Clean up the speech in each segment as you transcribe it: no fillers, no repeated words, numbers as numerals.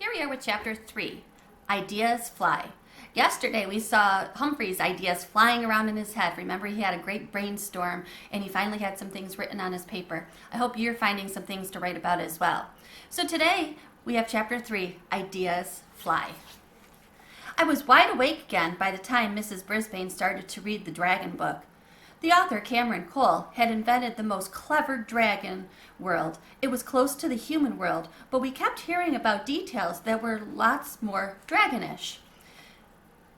Here we are with chapter 3, Ideas Fly. Yesterday we saw Humphrey's ideas flying around in his head. Remember, he had a great brainstorm and he finally had some things written on his paper. I hope you're finding some things to write about as well. So today we have chapter 3, Ideas Fly. I was wide awake again by the time Mrs. Brisbane started to read the dragon book. The author, Cameron Cole, had invented the most clever dragon world. It was close to the human world, but we kept hearing about details that were lots more dragonish.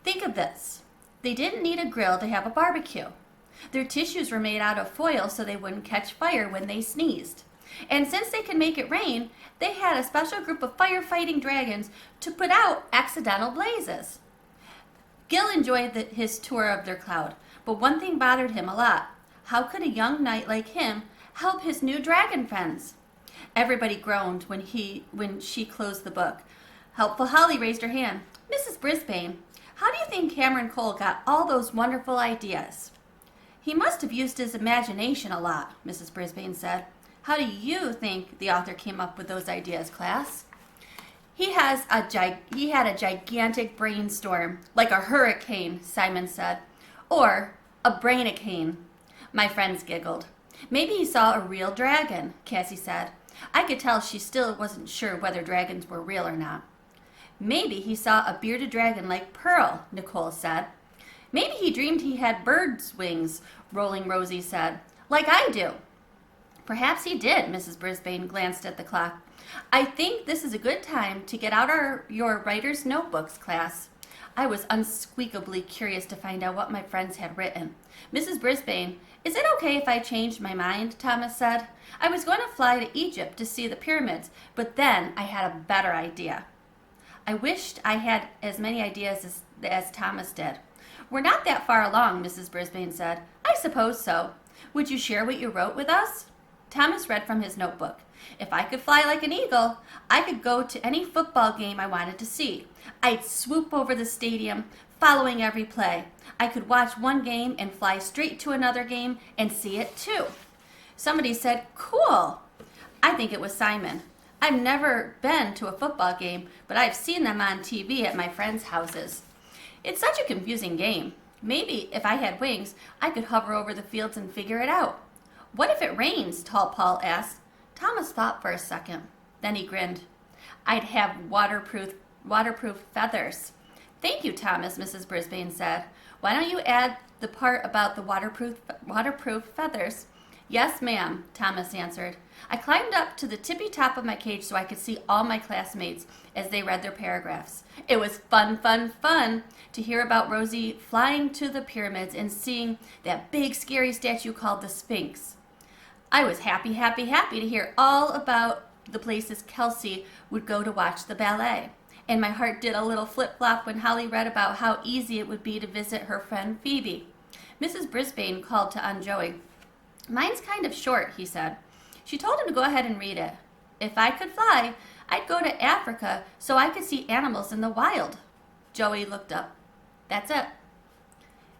Think of this. They didn't need a grill to have a barbecue. Their tissues were made out of foil so they wouldn't catch fire when they sneezed. And since they could make it rain, they had a special group of firefighting dragons to put out accidental blazes. Gil enjoyed his tour of their cloud, but one thing bothered him a lot. How could a young knight like him help his new dragon friends? Everybody groaned when she closed the book. Helpful Holly raised her hand. Mrs. Brisbane, how do you think Cameron Cole got all those wonderful ideas? He must have used his imagination a lot, Mrs. Brisbane said. How do you think the author came up with those ideas, class? He had a gigantic brainstorm, like a hurricane, Simon said. Or a brainacane. My friends giggled. Maybe he saw a real dragon, Cassie said. I could tell she still wasn't sure whether dragons were real or not. Maybe he saw a bearded dragon like Pearl, Nicole said. Maybe he dreamed he had bird's wings, Rolling Rosie said. Like I do. Perhaps he did, Mrs. Brisbane glanced at the clock. I think this is a good time to get out your writer's notebooks, class. I was unsqueakably curious to find out what my friends had written. Mrs. Brisbane, is it okay if I changed my mind? Thomas said. I was going to fly to Egypt to see the pyramids, but then I had a better idea. I wished I had as many ideas as Thomas did. We're not that far along, Mrs. Brisbane said. I suppose so. Would you share what you wrote with us? Thomas read from his notebook. If I could fly like an eagle, I could go to any football game I wanted to see. I'd swoop over the stadium, following every play. I could watch one game and fly straight to another game and see it too. Somebody said, cool. I think it was Simon. I've never been to a football game, but I've seen them on TV at my friends' houses. It's such a confusing game. Maybe if I had wings, I could hover over the fields and figure it out. What if it rains? Tall Paul asked. Thomas thought for a second. Then he grinned. I'd have waterproof feathers. Thank you, Thomas, Mrs. Brisbane said. Why don't you add the part about the waterproof feathers? Yes, ma'am, Thomas answered. I climbed up to the tippy top of my cage so I could see all my classmates as they read their paragraphs. It was fun to hear about Rosie flying to the pyramids and seeing that big scary statue called the Sphinx. I was happy to hear all about the places Kelsey would go to watch the ballet. And my heart did a little flip-flop when Holly read about how easy it would be to visit her friend Phoebe. Mrs. Brisbane called to Aunt Joey. Mine's kind of short, he said. She told him to go ahead and read it. If I could fly, I'd go to Africa so I could see animals in the wild. Joey looked up. That's it.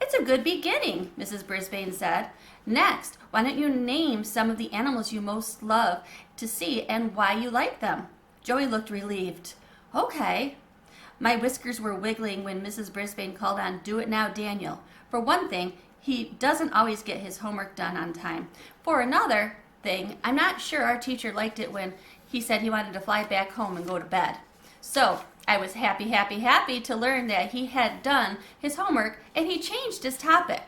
It's a good beginning, Mrs. Brisbane said. Next, why don't you name some of the animals you most love to see and why you like them? Joey looked relieved. Okay. My whiskers were wiggling when Mrs. Brisbane called on, Do it now, Daniel. For one thing, he doesn't always get his homework done on time. For another thing, I'm not sure our teacher liked it when he said he wanted to fly back home and go to bed. So I was happy to learn that he had done his homework and he changed his topic.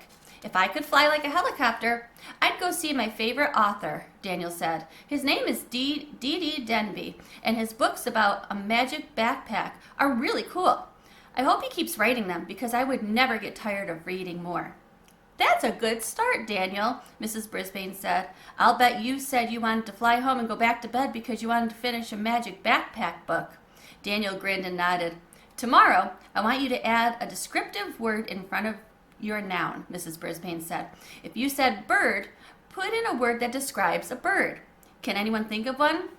If I could fly like a helicopter, I'd go see my favorite author, Daniel said. His name is D.D. Denby, and his books about a magic backpack are really cool. I hope he keeps writing them because I would never get tired of reading more. That's a good start, Daniel, Mrs. Brisbane said. I'll bet you said you wanted to fly home and go back to bed because you wanted to finish a magic backpack book. Daniel grinned and nodded. Tomorrow, I want you to add a descriptive word in front of your noun, Mrs. Brisbane said. If you said bird, put in a word that describes a bird. Can anyone think of one?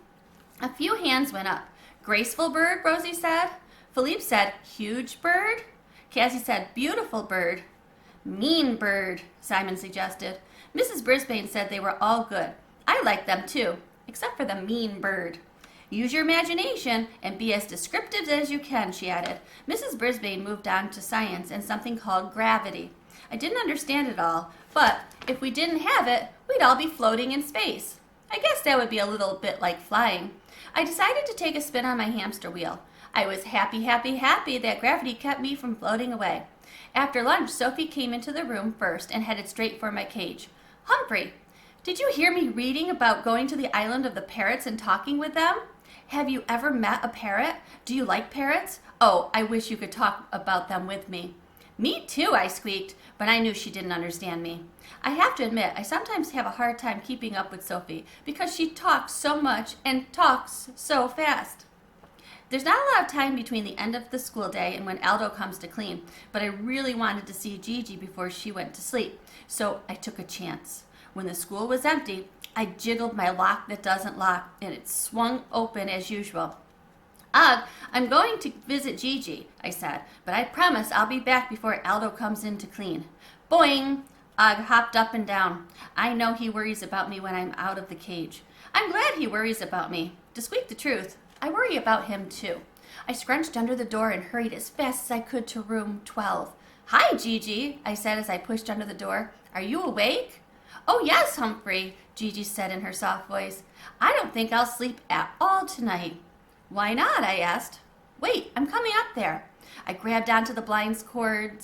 A few hands went up. Graceful bird, Rosie said. Philippe said, huge bird. Cassie said, beautiful bird. Mean bird, Simon suggested. Mrs. Brisbane said they were all good. I liked them too, except for the mean bird. Use your imagination and be as descriptive as you can, she added. Mrs. Brisbane moved on to science and something called gravity. I didn't understand it all, but if we didn't have it, we'd all be floating in space. I guess that would be a little bit like flying. I decided to take a spin on my hamster wheel. I was happy that gravity kept me from floating away. After lunch, Sophie came into the room first and headed straight for my cage. Humphrey, did you hear me reading about going to the island of the parrots and talking with them? Have you ever met a parrot? Do you like parrots? Oh, I wish you could talk about them with me. Me too, I squeaked, but I knew she didn't understand me. I have to admit, I sometimes have a hard time keeping up with Sophie because she talks so much and talks so fast. There's not a lot of time between the end of the school day and when Aldo comes to clean, but I really wanted to see Gigi before she went to sleep, so I took a chance. When the school was empty, I jiggled my lock that doesn't lock, and it swung open as usual. I'm going to visit Gigi, I said, but I promise I'll be back before Aldo comes in to clean. Boing! Hopped up and down. I know he worries about me when I'm out of the cage. I'm glad he worries about me. To speak the truth, I worry about him too. I scrunched under the door and hurried as fast as I could to room 12. Hi, Gigi, I said as I pushed under the door. Are you awake? Oh, yes, Humphrey, Gigi said in her soft voice. I don't think I'll sleep at all tonight. Why not? I asked. Wait, I'm coming up there. I grabbed onto the blind's cord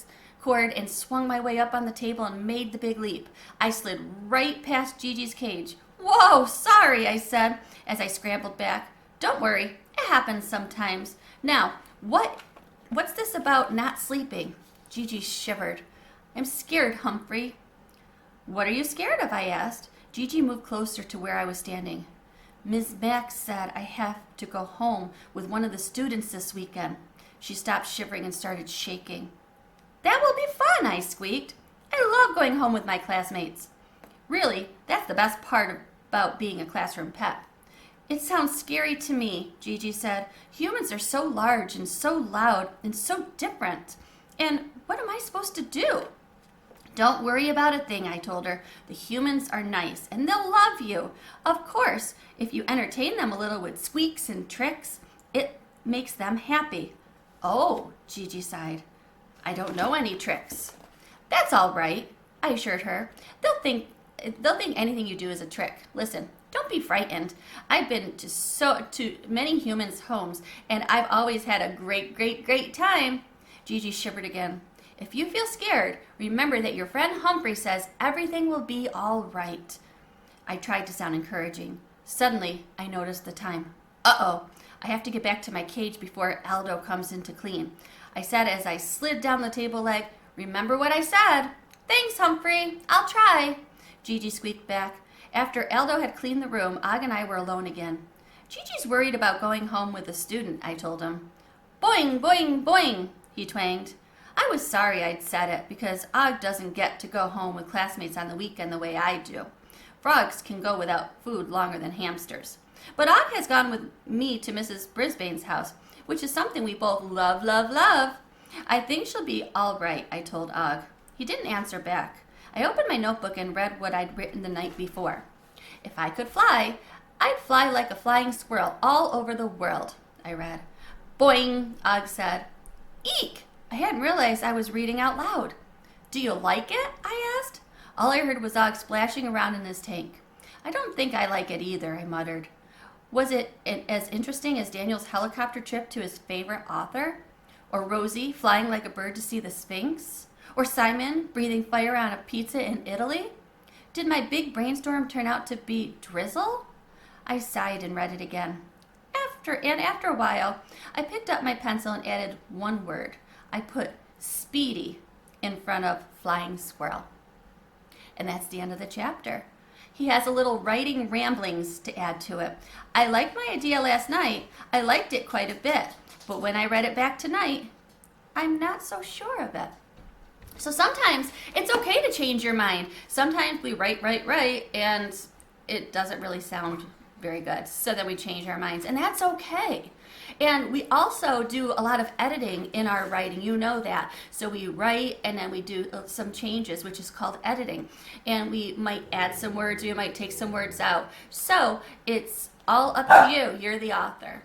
and swung my way up on the table and made the big leap. I slid right past Gigi's cage. Whoa, sorry, I said as I scrambled back. Don't worry, it happens sometimes. Now, what's this about not sleeping? Gigi shivered. I'm scared, Humphrey. What are you scared of? I asked. Gigi moved closer to where I was standing. Ms. Max said I have to go home with one of the students this weekend. She stopped shivering and started shaking. That will be fun, I squeaked. I love going home with my classmates. Really, that's the best part about being a classroom pet. It sounds scary to me, Gigi said. Humans are so large and so loud and so different. And what am I supposed to do? Don't worry about a thing, I told her. The humans are nice and they'll love you. Of course, if you entertain them a little with squeaks and tricks, it makes them happy. Oh, Gigi sighed. I don't know any tricks. That's all right, I assured her. They'll think anything you do is a trick. Listen, don't be frightened. I've been to many humans' homes, and I've always had a great time. Gigi shivered again. If you feel scared, remember that your friend Humphrey says everything will be all right. I tried to sound encouraging. Suddenly, I noticed the time. Uh-oh, I have to get back to my cage before Aldo comes in to clean. I said as I slid down the table leg, remember what I said. Thanks, Humphrey. I'll try. Gigi squeaked back. After Aldo had cleaned the room, Og and I were alone again. Gigi's worried about going home with a student, I told him. Boing, boing, boing, he twanged. I was sorry I'd said it because Og doesn't get to go home with classmates on the weekend the way I do. Frogs can go without food longer than hamsters. But Og has gone with me to Mrs. Brisbane's house, which is something we both love. I think she'll be all right, I told Og. He didn't answer back. I opened my notebook and read what I'd written the night before. If I could fly, I'd fly like a flying squirrel all over the world, I read. Boing, Og said. Eek! I hadn't realized I was reading out loud. Do you like it? I asked. All I heard was Og splashing around in his tank. I don't think I like it either, I muttered. Was it as interesting as Daniel's helicopter trip to his favorite author? Or Rosie flying like a bird to see the Sphinx? Or Simon breathing fire on a pizza in Italy? Did my big brainstorm turn out to be drizzle? I sighed and read it again. After a while, I picked up my pencil and added one word. I put speedy in front of flying squirrel. And that's the end of the chapter. He has a little writing ramblings to add to it. I liked my idea last night. I liked it quite a bit. But when I read it back tonight, I'm not so sure of it. So sometimes it's okay to change your mind. Sometimes we write, and it doesn't really sound very good. So then we change our minds, and that's okay. And we also do a lot of editing in our writing. You know that. So we write, and then we do some changes, which is called editing. And we might add some words, we might take some words out. So it's all up to you. You're the author.